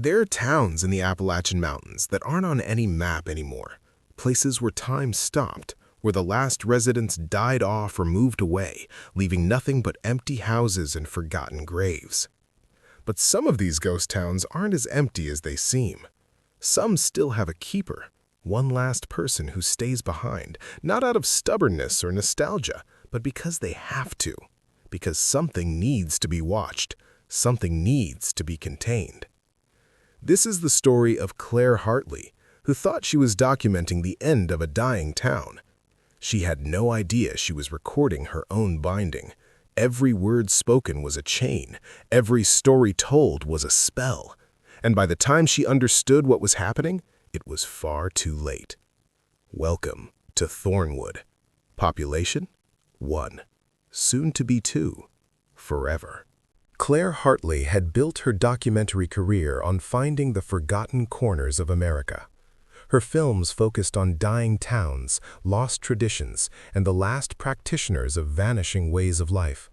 There are towns in the Appalachian Mountains that aren't on any map anymore, places where time stopped, where the last residents died off or moved away, leaving nothing but empty houses and forgotten graves. But some of these ghost towns aren't as empty as they seem. Some still have a keeper, one last person who stays behind, not out of stubbornness or nostalgia, but because they have to, because something needs to be watched, something needs to be contained. This is the story of Claire Hartley, who thought she was documenting the end of a dying town. She had no idea she was recording her own binding. Every word spoken was a chain. Every story told was a spell. And by the time she understood what was happening, it was far too late. Welcome to Thornwood. Population? 1. Soon to be 2. Forever. Claire Hartley had built her documentary career on finding the forgotten corners of America. Her films focused on dying towns, lost traditions, and the last practitioners of vanishing ways of life.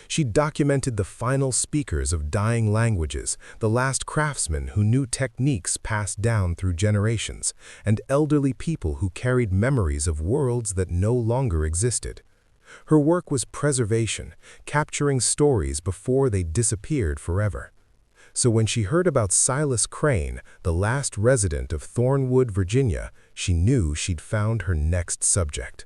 She documented the final speakers of dying languages, the last craftsmen who knew techniques passed down through generations, and elderly people who carried memories of worlds that no longer existed. Her work was preservation, capturing stories before they disappeared forever. So when she heard about Silas Crane, the last resident of Thornwood, Virginia, she knew she'd found her next subject.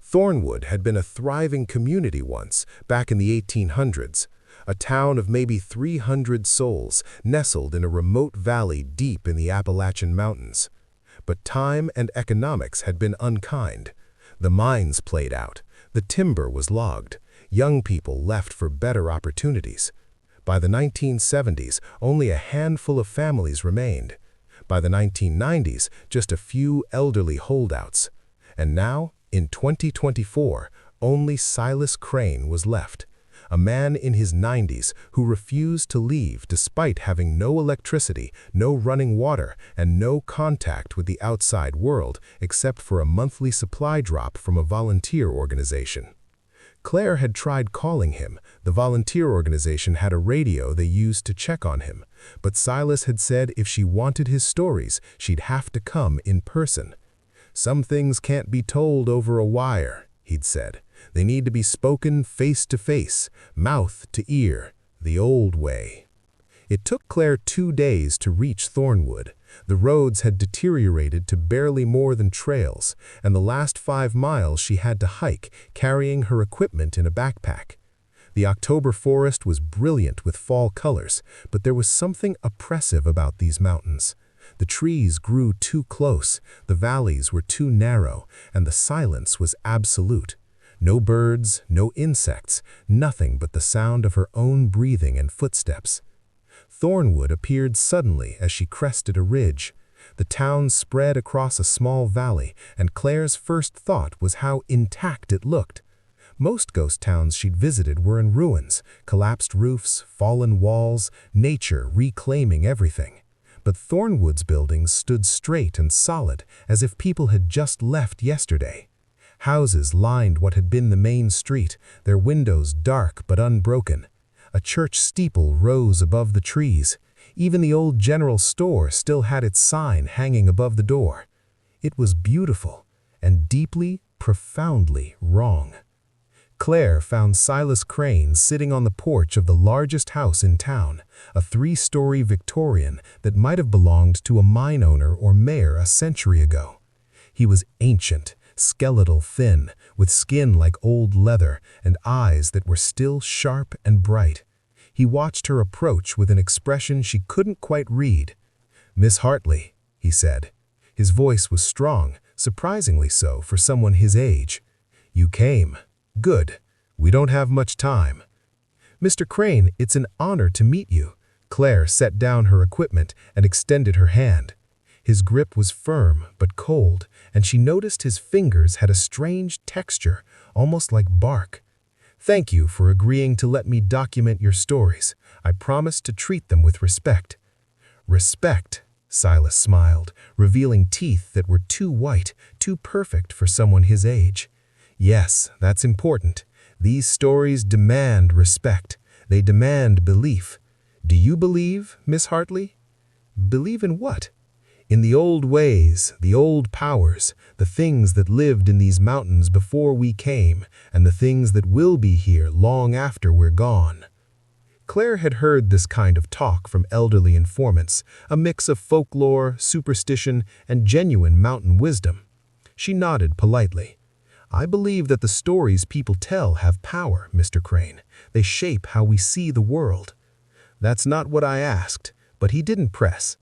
Thornwood had been a thriving community once, back in the 1800s, a town of maybe 300 souls, nestled in a remote valley deep in the Appalachian Mountains. But time and economics had been unkind. The mines played out, the timber was logged, young people left for better opportunities. By the 1970s, only a handful of families remained. By the 1990s, just a few elderly holdouts. And now, in 2024, only Silas Crane was left, a man in his 90s who refused to leave despite having no electricity, no running water, and no contact with the outside world except for a monthly supply drop from a volunteer organization. Claire had tried calling him. The volunteer organization had a radio they used to check on him, but Silas had said if she wanted his stories, she'd have to come in person. "Some things can't be told over a wire," he'd said. "They need to be spoken face to face, mouth to ear, the old way." It took Claire 2 days to reach Thornwood. The roads had deteriorated to barely more than trails, and the last 5 miles she had to hike, carrying her equipment in a backpack. The October forest was brilliant with fall colors, but there was something oppressive about these mountains. The trees grew too close, the valleys were too narrow, and the silence was absolute. No birds, no insects, nothing but the sound of her own breathing and footsteps. Thornwood appeared suddenly as she crested a ridge. The town spread across a small valley, and Claire's first thought was how intact it looked. Most ghost towns she'd visited were in ruins, collapsed roofs, fallen walls, nature reclaiming everything. But Thornwood's buildings stood straight and solid, as if people had just left yesterday. Houses lined what had been the main street, their windows dark but unbroken. A church steeple rose above the trees. Even the old general store still had its sign hanging above the door. It was beautiful and deeply, profoundly wrong. Claire found Silas Crane sitting on the porch of the largest house in town, a 3-story Victorian that might have belonged to a mine owner or mayor a century ago. He was ancient, skeletal thin, with skin like old leather and eyes that were still sharp and bright. He watched her approach with an expression she couldn't quite read. "Miss Hartley," he said. His voice was strong, surprisingly so for someone his age. "You came. Good. We don't have much time." "Mr. Crane, it's an honor to meet you." Claire set down her equipment and extended her hand. His grip was firm but cold, and she noticed his fingers had a strange texture, almost like bark. "Thank you for agreeing to let me document your stories. I promise to treat them with respect." "Respect," Silas smiled, revealing teeth that were too white, too perfect for someone his age. "Yes, that's important. These stories demand respect. They demand belief. Do you believe, Miss Hartley?" Believe in what? In the old ways, the old powers, the things that lived in these mountains before we came, and the things that will be here long after we're gone. Claire had heard this kind of talk from elderly informants, a mix of folklore, superstition, and genuine mountain wisdom. She nodded politely. I believe that the stories people tell have power, Mr. Crane. They shape how we see the world. That's not what I asked, but he didn't press.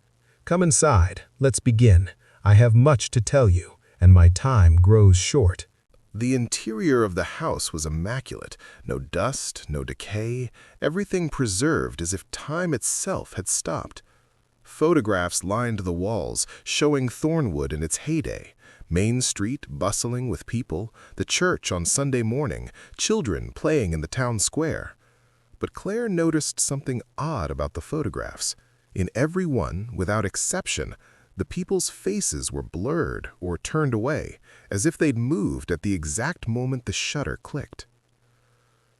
Come inside, let's begin. I have much to tell you, and my time grows short. The interior of the house was immaculate. No dust, no decay, everything preserved as if time itself had stopped. Photographs lined the walls, showing Thornwood in its heyday. Main Street bustling with people, the church on Sunday morning, children playing in the town square. But Claire noticed something odd about the photographs. In every one, without exception, the people's faces were blurred or turned away, as if they'd moved at the exact moment the shutter clicked.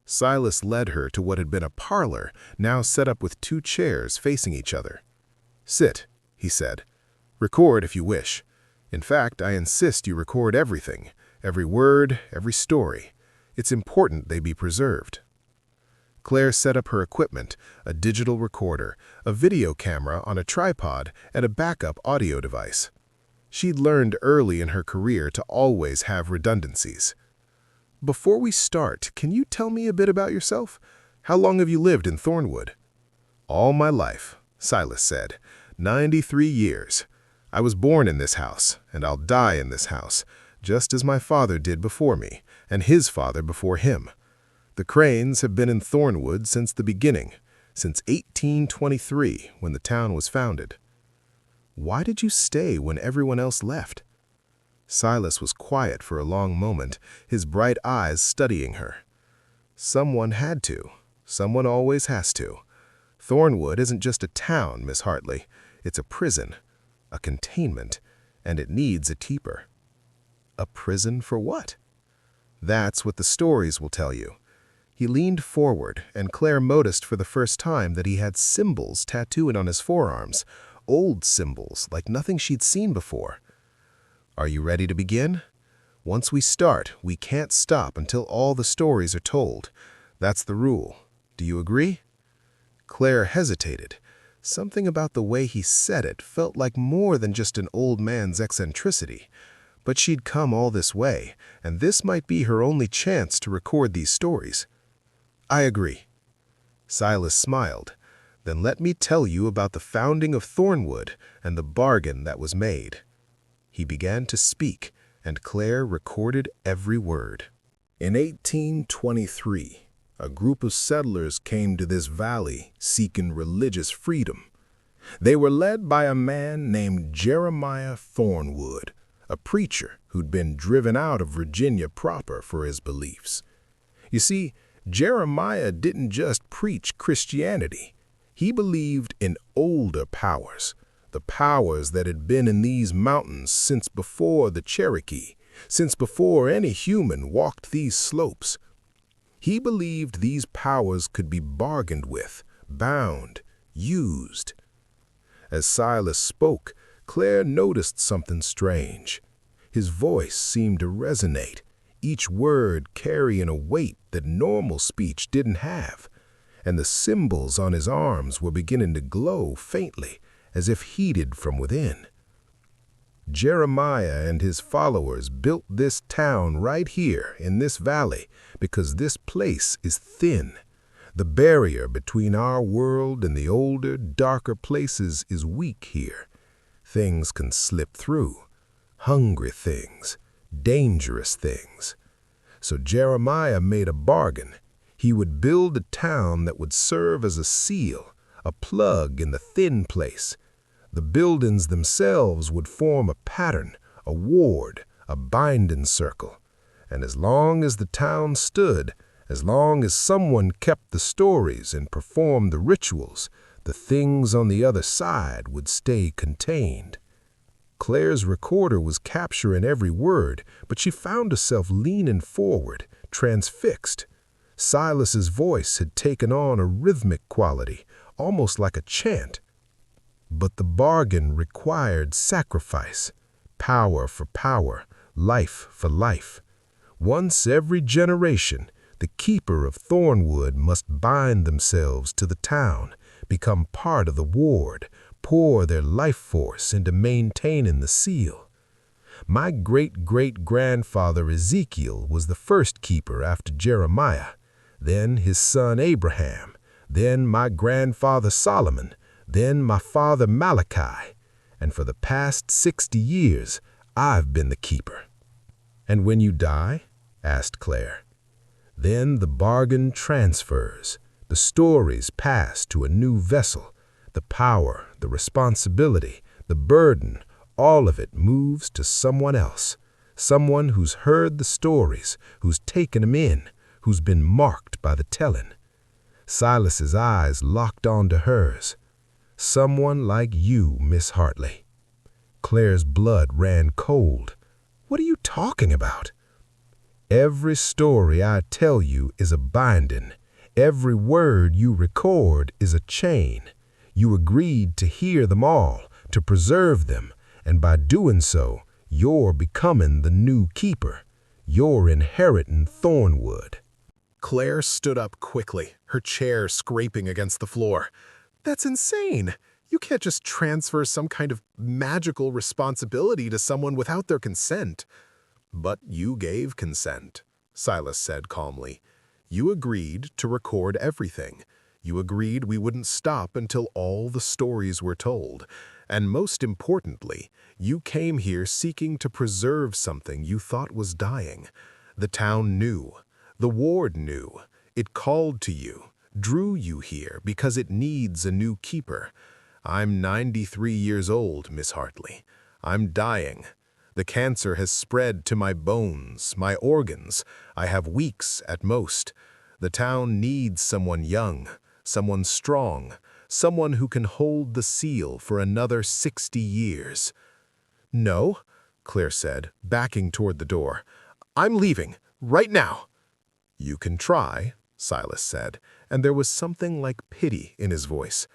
Silas led her to what had been a parlor, now set up with 2 chairs facing each other. "Sit," he said. "Record if you wish. In fact, I insist you record everything, every word, every story. It's important they be preserved." Claire set up her equipment, a digital recorder, a video camera on a tripod, and a backup audio device. She'd learned early in her career to always have redundancies. "Before we start, can you tell me a bit about yourself? How long have you lived in Thornwood?" "All my life," Silas said. 93 years. I was born in this house, and I'll die in this house, just as my father did before me, and his father before him. The Cranes have been in Thornwood since the beginning, since 1823, when the town was founded." "Why did you stay when everyone else left?" Silas was quiet for a long moment, his bright eyes studying her. "Someone had to. Someone always has to. Thornwood isn't just a town, Miss Hartley. It's a prison, a containment, and it needs a keeper." "A prison for what?" "That's what the stories will tell you." He leaned forward, and Claire noticed for the first time that he had symbols tattooed on his forearms, old symbols like nothing she'd seen before. "Are you ready to begin? Once we start, we can't stop until all the stories are told. That's the rule. Do you agree?" Claire hesitated. Something about the way he said it felt like more than just an old man's eccentricity. But she'd come all this way, and this might be her only chance to record these stories. "I agree." Silas smiled. "Then let me tell you about the founding of Thornwood and the bargain that was made." He began to speak, and Claire recorded every word. "In 1823, a group of settlers came to this valley seeking religious freedom. They were led by a man named Jeremiah Thornwood, a preacher who'd been driven out of Virginia proper for his beliefs. You see, Jeremiah didn't just preach Christianity. He believed in older powers, the powers that had been in these mountains since before the Cherokee, since before any human walked these slopes. He believed these powers could be bargained with, bound, used." As Silas spoke, Claire noticed something strange. His voice seemed to resonate, each word carrying a weight that normal speech didn't have, and the symbols on his arms were beginning to glow faintly, as if heated from within. "Jeremiah and his followers built this town right here in this valley because this place is thin. The barrier between our world and the older, darker places is weak here. Things can slip through, hungry things, dangerous things. So Jeremiah made a bargain. He would build a town that would serve as a seal, a plug in the thin place. The buildings themselves would form a pattern, a ward, a binding circle. And as long as the town stood, as long as someone kept the stories and performed the rituals, the things on the other side would stay contained." Claire's recorder was capturing every word, but she found herself leaning forward, transfixed. Silas's voice had taken on a rhythmic quality, almost like a chant. But the bargain required sacrifice, power for power, life for life. Once every generation, the keeper of Thornwood must bind themselves to the town, become part of the ward, pour their life force into maintaining the seal. My great-great-grandfather Ezekiel was the first keeper after Jeremiah, then his son Abraham, then my grandfather Solomon, then my father Malachi, and for the past 60 years, I've been the keeper. And when you die? Asked Claire. Then the bargain transfers. The stories pass to a new vessel. The power, the responsibility, the burden, all of it moves to someone else. Someone who's heard the stories, who's taken them in, who's been marked by the telling. Silas's eyes locked onto hers. Someone like you, Miss Hartley. Claire's blood ran cold. What are you talking about? Every story I tell you is a binding. Every word you record is a chain. You agreed to hear them all, to preserve them, and by doing so, you're becoming the new keeper. You're inheriting Thornwood. Claire stood up quickly, her chair scraping against the floor. That's insane. You can't just transfer some kind of magical responsibility to someone without their consent. But you gave consent, Silas said calmly. You agreed to record everything. You agreed we wouldn't stop until all the stories were told. And most importantly, you came here seeking to preserve something you thought was dying. The town knew. The ward knew. It called to you, drew you here because it needs a new keeper. I'm 93 years old, Miss Hartley. I'm dying. The cancer has spread to my bones, my organs. I have weeks at most. The town needs someone young, someone strong, someone who can hold the seal for another 60 years. No, Claire said, backing toward the door. I'm leaving, right now. You can try, Silas said, and there was something like pity in his voice.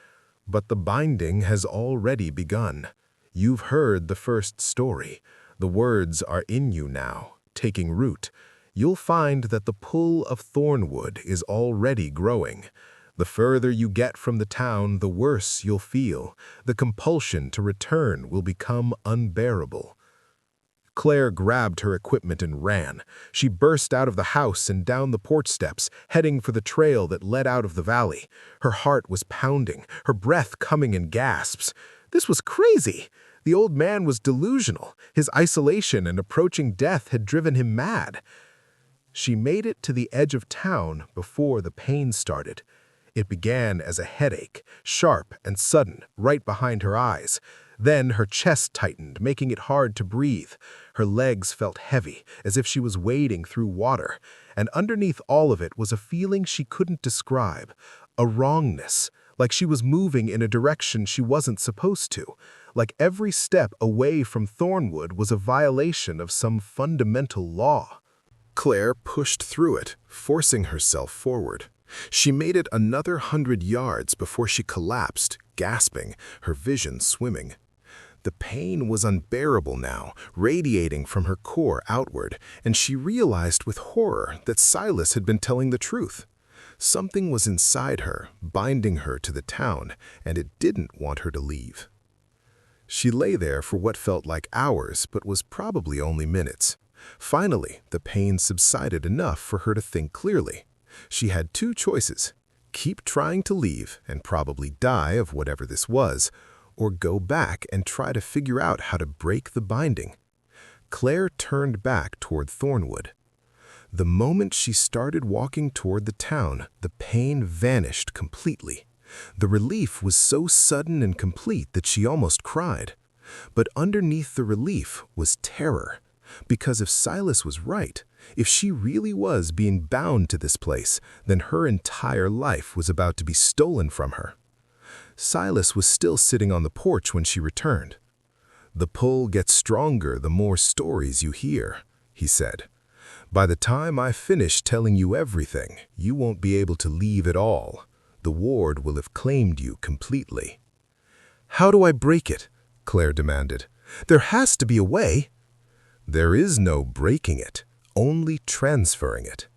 But the binding has already begun. You've heard the first story. The words are in you now, taking root. You'll find that the pull of Thornwood is already growing. The further you get from the town, the worse you'll feel. The compulsion to return will become unbearable. Claire grabbed her equipment and ran. She burst out of the house and down the porch steps, heading for the trail that led out of the valley. Her heart was pounding, her breath coming in gasps. This was crazy. The old man was delusional. His isolation and approaching death had driven him mad. She made it to the edge of town before the pain started. It began as a headache, sharp and sudden, right behind her eyes. Then her chest tightened, making it hard to breathe. Her legs felt heavy, as if she was wading through water. And underneath all of it was a feeling she couldn't describe, a wrongness, like she was moving in a direction she wasn't supposed to, like every step away from Thornwood was a violation of some fundamental law. Claire pushed through it, forcing herself forward. She made it another 100 yards before she collapsed, gasping, her vision swimming. The pain was unbearable now, radiating from her core outward, and she realized with horror that Silas had been telling the truth. Something was inside her, binding her to the town, and it didn't want her to leave. She lay there for what felt like hours, but was probably only minutes. Finally, the pain subsided enough for her to think clearly. She had two choices: keep trying to leave and probably die of whatever this was, or go back and try to figure out how to break the binding. Claire turned back toward Thornwood. The moment she started walking toward the town, the pain vanished completely. The relief was so sudden and complete that she almost cried. But underneath the relief was terror. Because if Silas was right, if she really was being bound to this place, then her entire life was about to be stolen from her. Silas was still sitting on the porch when she returned. "The pull gets stronger the more stories you hear," he said. "By the time I finish telling you everything, you won't be able to leave at all. The ward will have claimed you completely." How do I break it? Claire demanded. There has to be a way. There is no breaking it, only transferring it.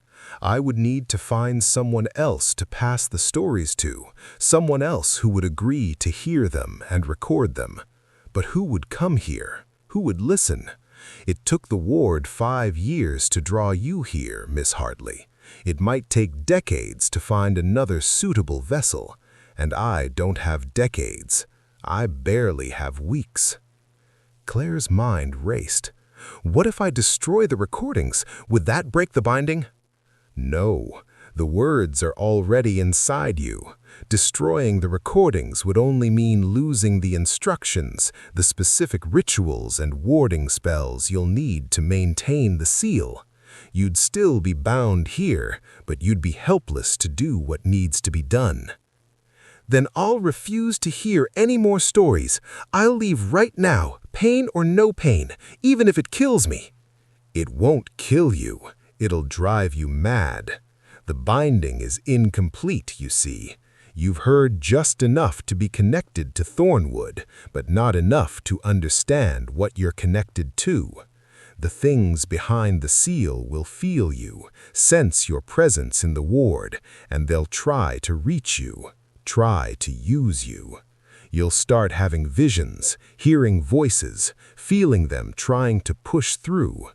I would need to find someone else to pass the stories to, someone else who would agree to hear them and record them. But who would come here? Who would listen? It took the ward 5 years to draw you here, Miss Hartley. It might take decades to find another suitable vessel, and I don't have decades. I barely have weeks. Claire's mind raced. What if I destroy the recordings? Would that break the binding? No, the words are already inside you. Destroying the recordings would only mean losing the instructions, the specific rituals and warding spells you'll need to maintain the seal. You'd still be bound here, but you'd be helpless to do what needs to be done. Then I'll refuse to hear any more stories. I'll leave right now, pain or no pain, even if it kills me. It won't kill you. It'll drive you mad. The binding is incomplete, you see. You've heard just enough to be connected to Thornwood, but not enough to understand what you're connected to. The things behind the seal will feel you, sense your presence in the ward, and they'll try to reach you, try to use you. You'll start having visions, hearing voices, feeling them trying to push through.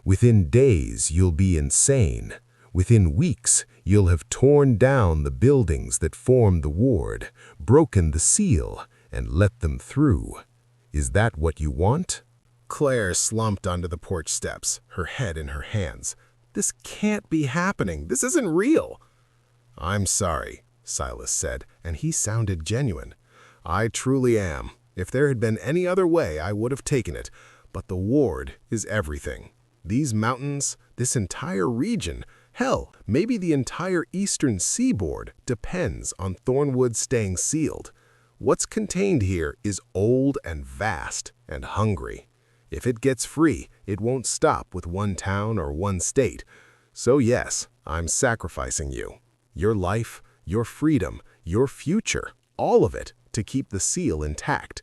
Within days, you'll be insane. Within weeks, you'll have torn down the buildings that form the ward, broken the seal, and let them through. Is that what you want? Claire slumped onto the porch steps, her head in her hands. This can't be happening. This isn't real. I'm sorry, Silas said, and he sounded genuine. I truly am. If there had been any other way, I would have taken it. But the ward is everything. These mountains, this entire region, hell, maybe the entire eastern seaboard depends on Thornwood staying sealed. What's contained here is old and vast and hungry. If it gets free, it won't stop with one town or one state. So yes, I'm sacrificing you. Your life, your freedom, your future, all of it to keep the seal intact.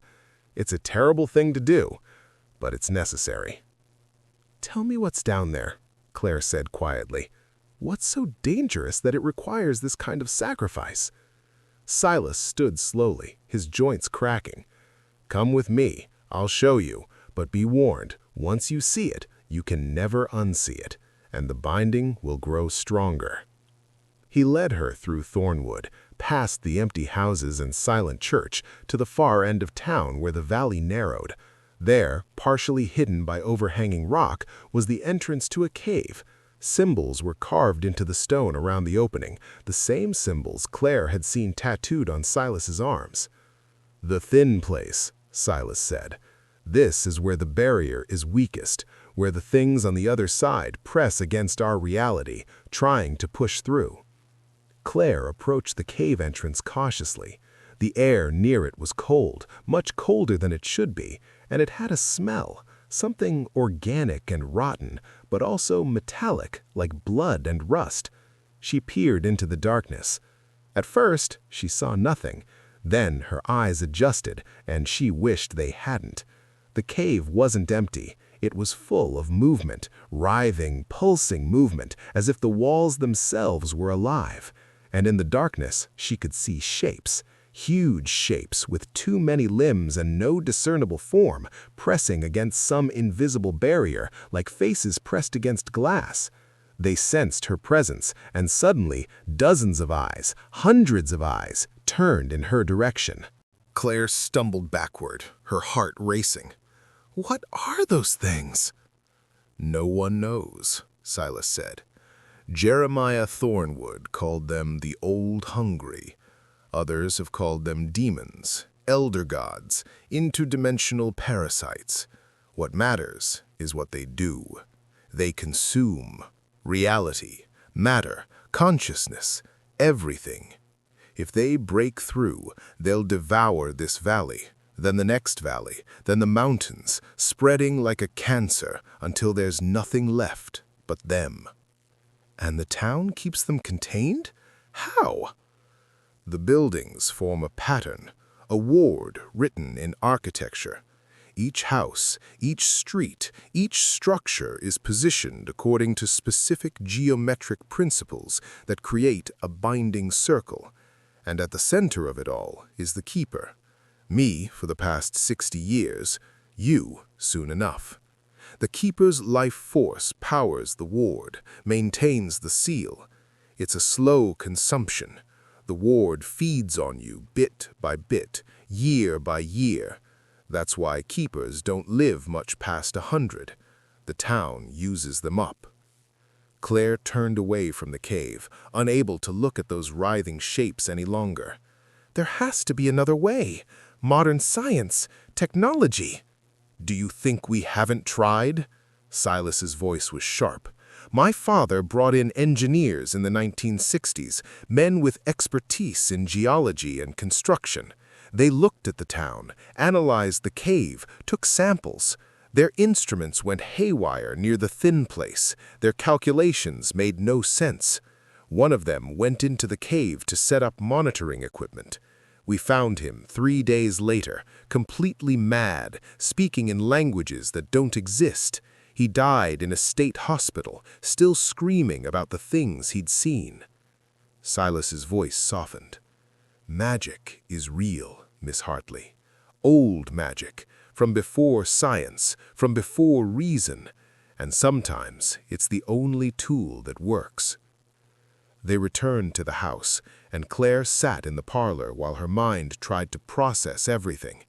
It's a terrible thing to do, but it's necessary. Tell me what's down there, Claire said quietly. What's so dangerous that it requires this kind of sacrifice? Silas stood slowly, his joints cracking. Come with me, I'll show you, but be warned, once you see it, you can never unsee it, and the binding will grow stronger. He led her through Thornwood, past the empty houses and silent church, to the far end of town where the valley narrowed. There, partially hidden by overhanging rock, was the entrance to a cave. Symbols were carved into the stone around the opening, the same symbols Claire had seen tattooed on Silas's arms. The thin place, Silas said. This is where the barrier is weakest, where the things on the other side press against our reality, trying to push through. Claire approached the cave entrance cautiously. The air near it was cold, much colder than it should be, and it had a smell, something organic and rotten, but also metallic, like blood and rust. She peered into the darkness. At first, she saw nothing. Then her eyes adjusted, and she wished they hadn't. The cave wasn't empty. It was full of movement, writhing, pulsing movement, as if the walls themselves were alive. And in the darkness, she could see shapes. Huge shapes with too many limbs and no discernible form, pressing against some invisible barrier, like faces pressed against glass. They sensed her presence, and suddenly, dozens of eyes, hundreds of eyes, turned in her direction. Claire stumbled backward, her heart racing. What are those things? No one knows, Silas said. Jeremiah Thornwood called them the Old Hungry. Others have called them demons, elder gods, interdimensional parasites. What matters is what they do. They consume reality, matter, consciousness, everything. If they break through, they'll devour this valley, then the next valley, then the mountains, spreading like a cancer until there's nothing left but them. And the town keeps them contained? How? The buildings form a pattern, a ward written in architecture. Each house, each street, each structure is positioned according to specific geometric principles that create a binding circle. And at the center of it all is the keeper. Me for the past 60 years, you soon enough. The keeper's life force powers the ward, maintains the seal. It's a slow consumption. The ward feeds on you bit by bit, year by year. That's why keepers don't live much past 100. The town uses them up. Claire turned away from the cave, unable to look at those writhing shapes any longer. There has to be another way. Modern science, technology. Do you think we haven't tried? Silas's voice was sharp. My father brought in engineers in the 1960s, men with expertise in geology and construction. They looked at the town, analyzed the cave, took samples. Their instruments went haywire near the thin place. Their calculations made no sense. One of them went into the cave to set up monitoring equipment. We found him 3 days later, completely mad, speaking in languages that don't exist. He died in a state hospital, still screaming about the things he'd seen. Silas's voice softened. Magic is real, Miss Hartley. Old magic, from before science, from before reason, and sometimes it's the only tool that works. They returned to the house, and Claire sat in the parlor while her mind tried to process everything.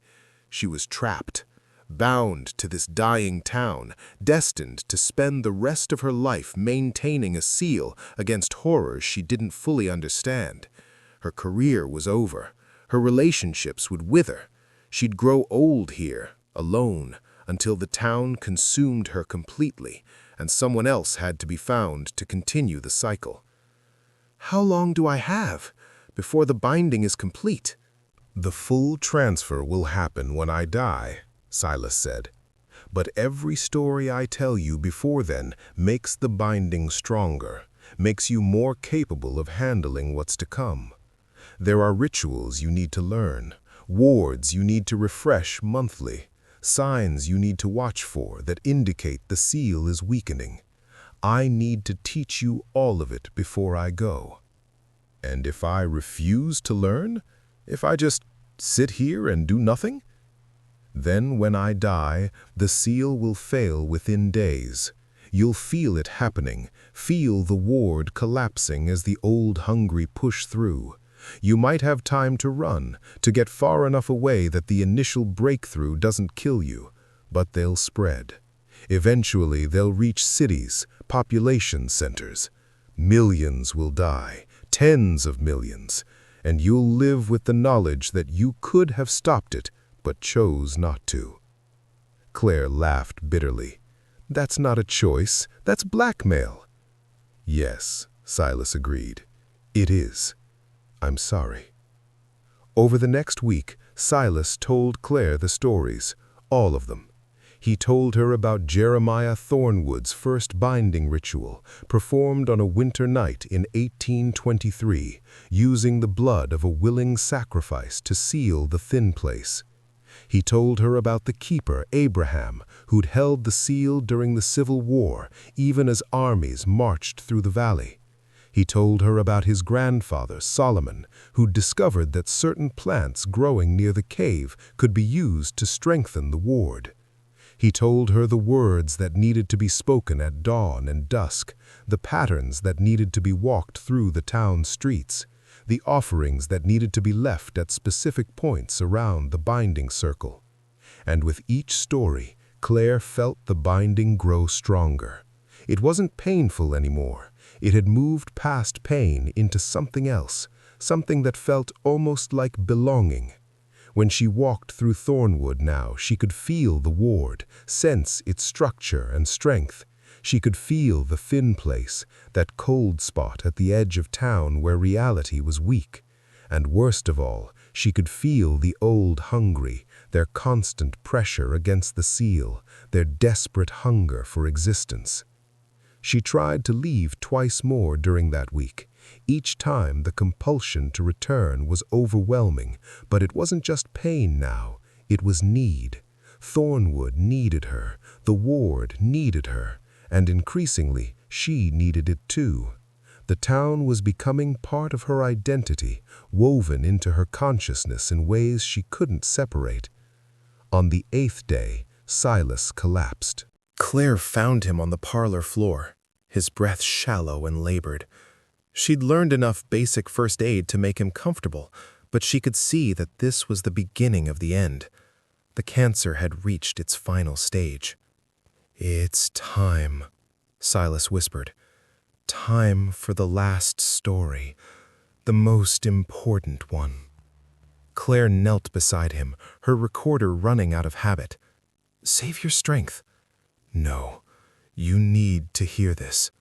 She was trapped, bound to this dying town, destined to spend the rest of her life maintaining a seal against horrors she didn't fully understand. Her career was over. Her relationships would wither. She'd grow old here, alone, until the town consumed her completely, and someone else had to be found to continue the cycle. How long do I have before the binding is complete? The full transfer will happen when I die, Silas said. But every story I tell you before then makes the binding stronger, makes you more capable of handling what's to come. There are rituals you need to learn, wards you need to refresh monthly, signs you need to watch for that indicate the seal is weakening. I need to teach you all of it before I go. And if I refuse to learn, if I just sit here and do nothing, then when I die, the seal will fail within days. You'll feel it happening, feel the ward collapsing as the old hungry push through. You might have time to run, to get far enough away that the initial breakthrough doesn't kill you, but they'll spread. Eventually, they'll reach cities, population centers. Millions will die, tens of millions, and you'll live with the knowledge that you could have stopped it, but chose not to. Claire laughed bitterly. That's not a choice, that's blackmail. Yes, Silas agreed. It is. I'm sorry. Over the next week, Silas told Claire the stories, all of them. He told her about Jeremiah Thornwood's first binding ritual, performed on a winter night in 1823, using the blood of a willing sacrifice to seal the thin place. He told her about the keeper, Abraham, who'd held the seal during the Civil War, even as armies marched through the valley. He told her about his grandfather, Solomon, who'd discovered that certain plants growing near the cave could be used to strengthen the ward. He told her the words that needed to be spoken at dawn and dusk, the patterns that needed to be walked through the town streets, the offerings that needed to be left at specific points around the binding circle. And with each story, Claire felt the binding grow stronger. It wasn't painful anymore. It had moved past pain into something else, something that felt almost like belonging. When she walked through Thornwood now, she could feel the ward, sense its structure and strength. She could feel the thin place, that cold spot at the edge of town where reality was weak. And worst of all, she could feel the old hungry, their constant pressure against the seal, their desperate hunger for existence. She tried to leave twice more during that week, Each time the compulsion to return was overwhelming, but it wasn't just pain now, it was need. Thornwood needed her, the ward needed her, and increasingly she needed it too. The town was becoming part of her identity, woven into her consciousness in ways she couldn't separate. On the 8th day, Silas collapsed. Claire found him on the parlor floor, his breath shallow and labored. She'd learned enough basic first aid to make him comfortable, but she could see that this was the beginning of the end. The cancer had reached its final stage. "It's time," Silas whispered. "Time for the last story, the most important one." Claire knelt beside him, her recorder running out of habit. "Save your strength." "No, you need to hear this."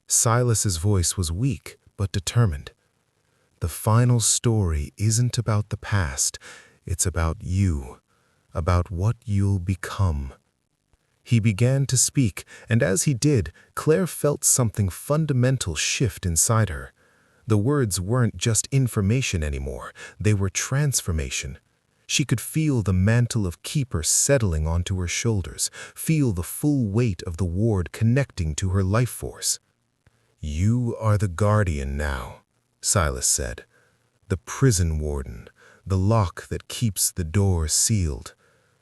Silas's voice was weak but determined. "The final story isn't about the past, it's about you, about what you'll become." He began to speak, and as he did, Claire felt something fundamental shift inside her. The words weren't just information anymore, they were transformation. She could feel the mantle of keeper settling onto her shoulders, feel the full weight of the ward connecting to her life force. "You are the guardian now," Silas said. "The prison warden, the lock that keeps the door sealed.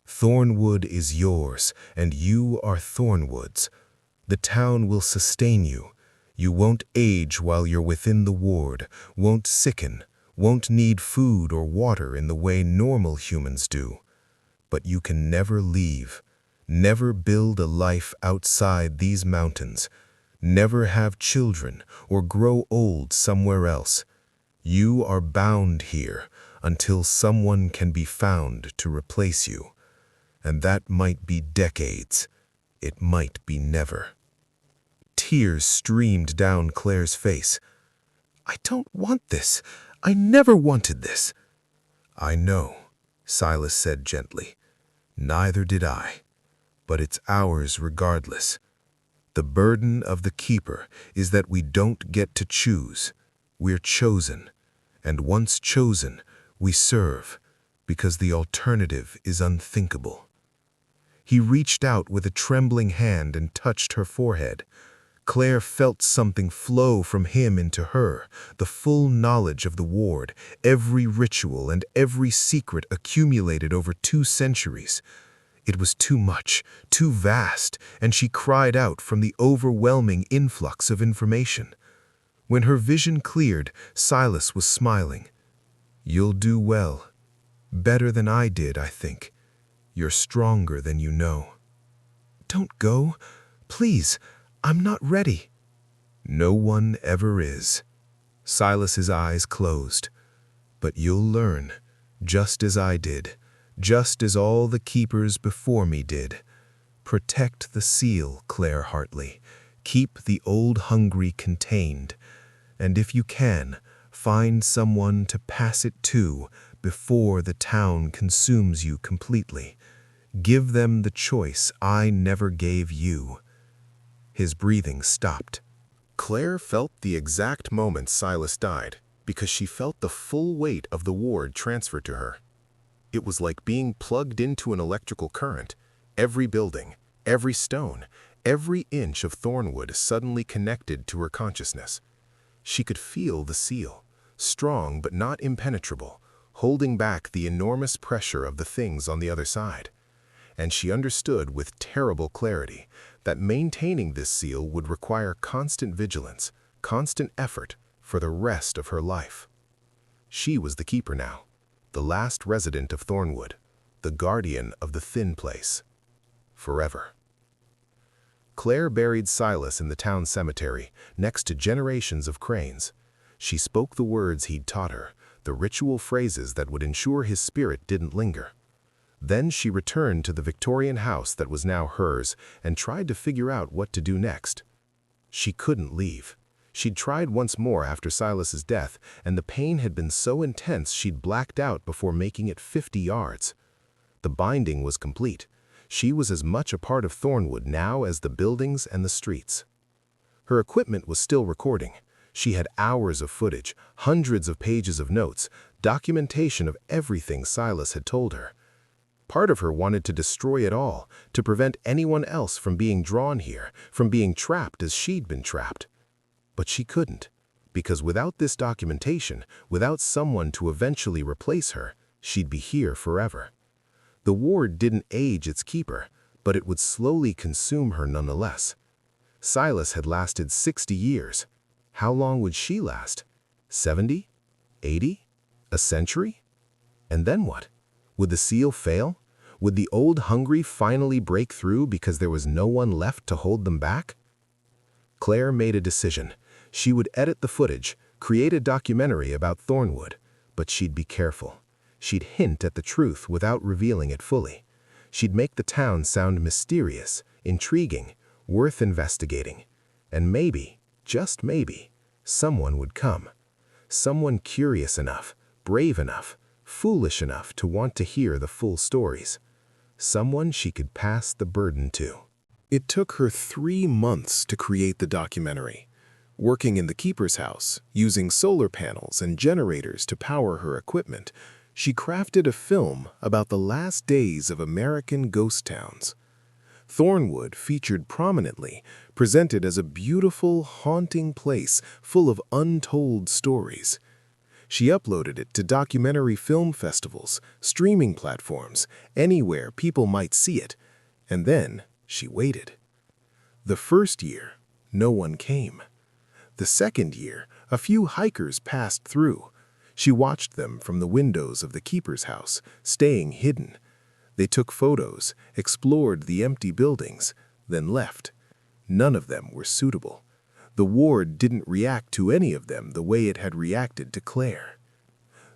Thornwood is yours, and you are Thornwood's. The town will sustain you. You won't age while you're within the ward, won't sicken, won't need food or water in the way normal humans do. But you can never leave, never build a life outside these mountains, never have children or grow old somewhere else. You are bound here until someone can be found to replace you. And that might be decades. It might be never." Tears streamed down Claire's face. "I don't want this. I never wanted this." "I know," Silas said gently. "Neither did I. But it's ours regardless. The burden of the keeper is that we don't get to choose. We're chosen. And once chosen, we serve, because the alternative is unthinkable." He reached out with a trembling hand and touched her forehead. Claire felt something flow from him into her, the full knowledge of the ward, every ritual and every secret accumulated over 2 centuries. It was too much, too vast, and she cried out from the overwhelming influx of information. When her vision cleared, Silas was smiling. "You'll do well. Better than I did, I think. You're stronger than you know." "Don't go. Please, I'm not ready." "No one ever is." Silas's eyes closed. "But you'll learn, just as I did, just as all the keepers before me did. Protect the seal, Claire Hartley. Keep the old hungry contained. And if you can, find someone to pass it to before the town consumes you completely. Give them the choice I never gave you." His breathing stopped. Claire felt the exact moment Silas died because she felt the full weight of the ward transferred to her. It was like being plugged into an electrical current. Every building, every stone, every inch of Thornwood suddenly connected to her consciousness. She could feel the seal, strong but not impenetrable, holding back the enormous pressure of the things on the other side. And she understood with terrible clarity that maintaining this seal would require constant vigilance, constant effort for the rest of her life. She was the keeper now, the last resident of Thornwood, the guardian of the thin place. Forever. Claire buried Silas in the town cemetery, next to generations of Cranes. She spoke the words he'd taught her, the ritual phrases that would ensure his spirit didn't linger. Then she returned to the Victorian house that was now hers and tried to figure out what to do next. She couldn't leave. She'd tried once more after Silas's death, and the pain had been so intense she'd blacked out before making it 50 yards. The binding was complete. She was as much a part of Thornwood now as the buildings and the streets. Her equipment was still recording. She had hours of footage, hundreds of pages of notes, documentation of everything Silas had told her. Part of her wanted to destroy it all, to prevent anyone else from being drawn here, from being trapped as she'd been trapped. But she couldn't, because without this documentation, without someone to eventually replace her, she'd be here forever. The ward didn't age its keeper, but it would slowly consume her nonetheless. Silas had lasted 60 years. How long would she last? 70? 80? A century? And then what? Would the seal fail? Would the old hungry finally break through because there was no one left to hold them back? Claire made a decision. She would edit the footage, create a documentary about Thornwood, but she'd be careful. She'd hint at the truth without revealing it fully. She'd make the town sound mysterious, intriguing, worth investigating. And maybe, just maybe, someone would come. Someone curious enough, brave enough, foolish enough to want to hear the full stories. Someone she could pass the burden to. It took her 3 months to create the documentary. Working in the keeper's house, using solar panels and generators to power her equipment, she crafted a film about the last days of American ghost towns. Thornwood featured prominently, presented as a beautiful, haunting place full of untold stories. She uploaded it to documentary film festivals, streaming platforms, anywhere people might see it, and then she waited. The first year, no one came. The second year, a few hikers passed through. She watched them from the windows of the keeper's house, staying hidden. They took photos, explored the empty buildings, then left. None of them were suitable. The ward didn't react to any of them the way it had reacted to Claire.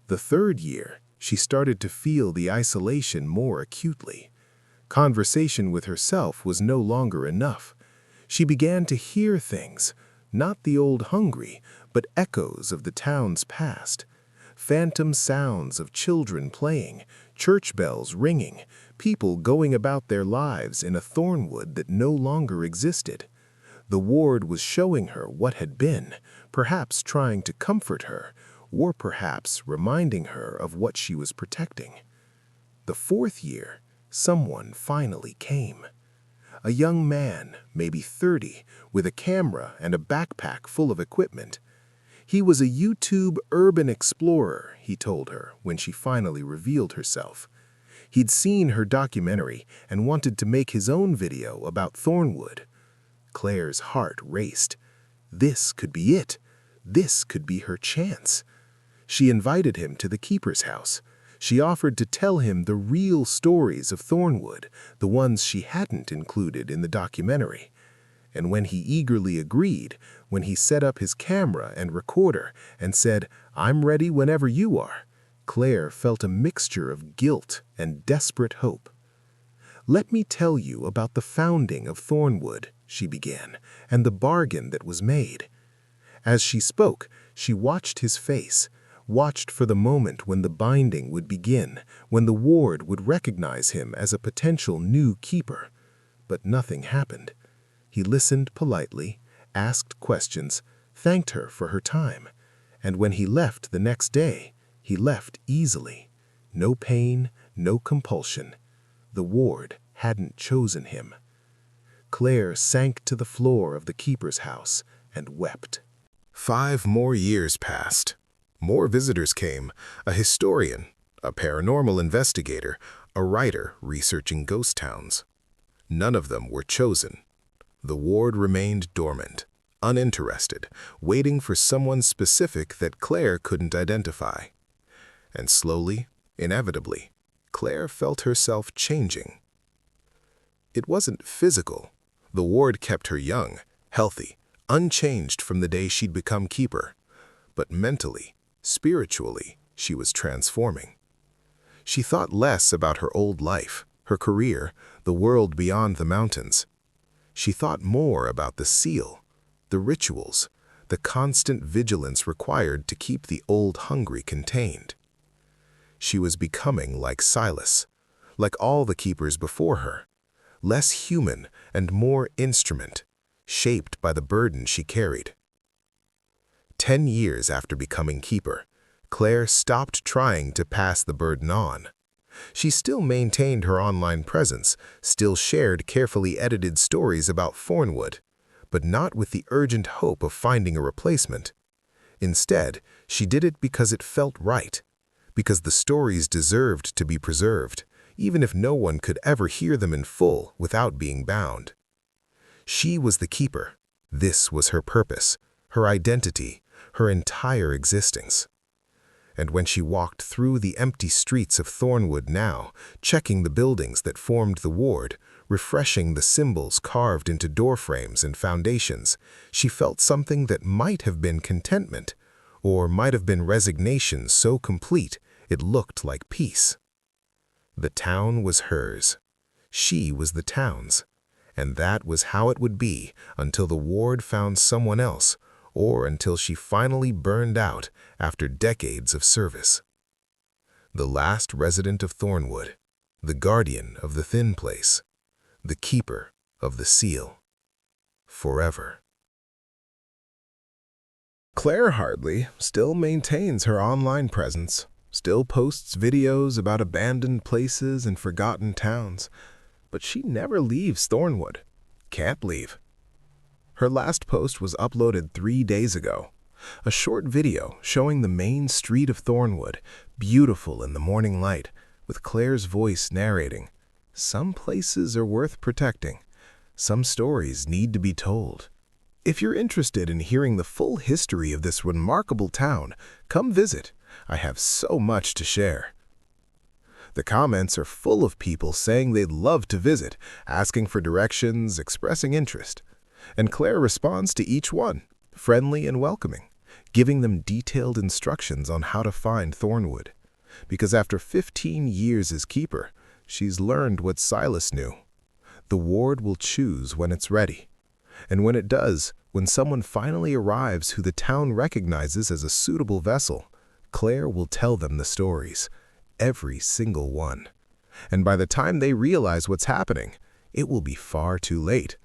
The third year, she started to feel the isolation more acutely. Conversation with herself was no longer enough. She began to hear things, not the old hungry, but echoes of the town's past. Phantom sounds of children playing, church bells ringing, people going about their lives in a Thornwood that no longer existed. The ward was showing her what had been, perhaps trying to comfort her, or perhaps reminding her of what she was protecting. The fourth year, someone finally came. A young man, maybe 30, with a camera and a backpack full of equipment. He was a YouTube urban explorer, he told her when she finally revealed herself. He'd seen her documentary and wanted to make his own video about Thornwood. Claire's heart raced. This could be it. This could be her chance. She invited him to the keeper's house. She offered to tell him the real stories of Thornwood, the ones she hadn't included in the documentary. And when he eagerly agreed, when he set up his camera and recorder and said, "I'm ready whenever you are," Claire felt a mixture of guilt and desperate hope. "Let me tell you about the founding of Thornwood," she began, "and the bargain that was made." As she spoke, she watched his face, watched for the moment when the binding would begin, when the ward would recognize him as a potential new keeper. But nothing happened. He listened politely, asked questions, thanked her for her time, and when he left the next day, he left easily. No pain, no compulsion. The ward hadn't chosen him. Claire sank to the floor of the keeper's house and wept. 5 more years passed. More visitors came, a historian, a paranormal investigator, a writer researching ghost towns. None of them were chosen. The ward remained dormant, uninterested, waiting for someone specific that Claire couldn't identify. And slowly, inevitably, Claire felt herself changing. It wasn't physical. The ward kept her young, healthy, unchanged from the day she'd become keeper. But mentally, spiritually, she was transforming. She thought less about her old life, her career, the world beyond the mountains. She thought more about the seal, the rituals, the constant vigilance required to keep the old hungry contained. She was becoming like Silas, like all the keepers before her, less human and more instrument, shaped by the burden she carried. 10 years after becoming keeper, Claire stopped trying to pass the burden on. She still maintained her online presence, still shared carefully edited stories about Thornwood, but not with the urgent hope of finding a replacement. Instead, she did it because it felt right, because the stories deserved to be preserved, even if no one could ever hear them in full without being bound. She was the keeper. This was her purpose, her identity, her entire existence. And when she walked through the empty streets of Thornwood now, checking the buildings that formed the ward, refreshing the symbols carved into doorframes and foundations, she felt something that might have been contentment, or might have been resignation so complete it looked like peace. The town was hers. She was the town's. And that was how it would be until the ward found someone else, or until she finally burned out after decades of service. The last resident of Thornwood, the guardian of the thin place, the keeper of the seal. Forever. Claire Hartley still maintains her online presence, still posts videos about abandoned places and forgotten towns, but she never leaves Thornwood. Can't leave. Her last post was uploaded 3 days ago. A short video showing the main street of Thornwood, beautiful in the morning light, with Claire's voice narrating. Some places are worth protecting. Some stories need to be told. If you're interested in hearing the full history of this remarkable town, come visit. I have so much to share. The comments are full of people saying they'd love to visit, asking for directions, expressing interest. And Claire responds to each one, friendly and welcoming, giving them detailed instructions on how to find Thornwood. Because after 15 years as keeper, she's learned what Silas knew. The ward will choose when it's ready. And when it does, when someone finally arrives who the town recognizes as a suitable vessel, Claire will tell them the stories, every single one. And by the time they realize what's happening, it will be far too late.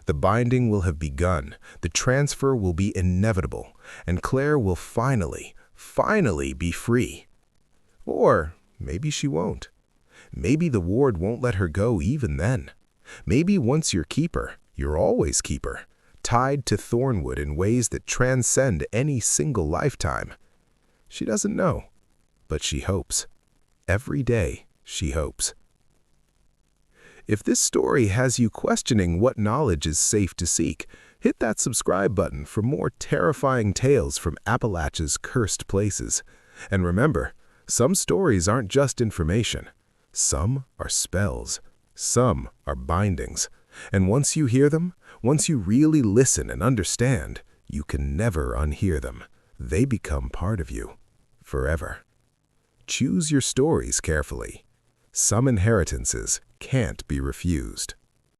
The binding will have begun, the transfer will be inevitable, and Claire will finally be free. Or maybe she won't. Maybe the ward won't let her go even then. Maybe once you're keeper, you're always keeper, tied to Thornwood in ways that transcend any single lifetime. She doesn't know, but she hopes. Every day, she hopes. If this story has you questioning what knowledge is safe to seek, hit that subscribe button for more terrifying tales from Appalachia's cursed places. And remember, some stories aren't just information. Some are spells. Some are bindings. And once you hear them, once you really listen and understand, you can never unhear them. They become part of you, forever. Choose your stories carefully. Some inheritances can't be refused.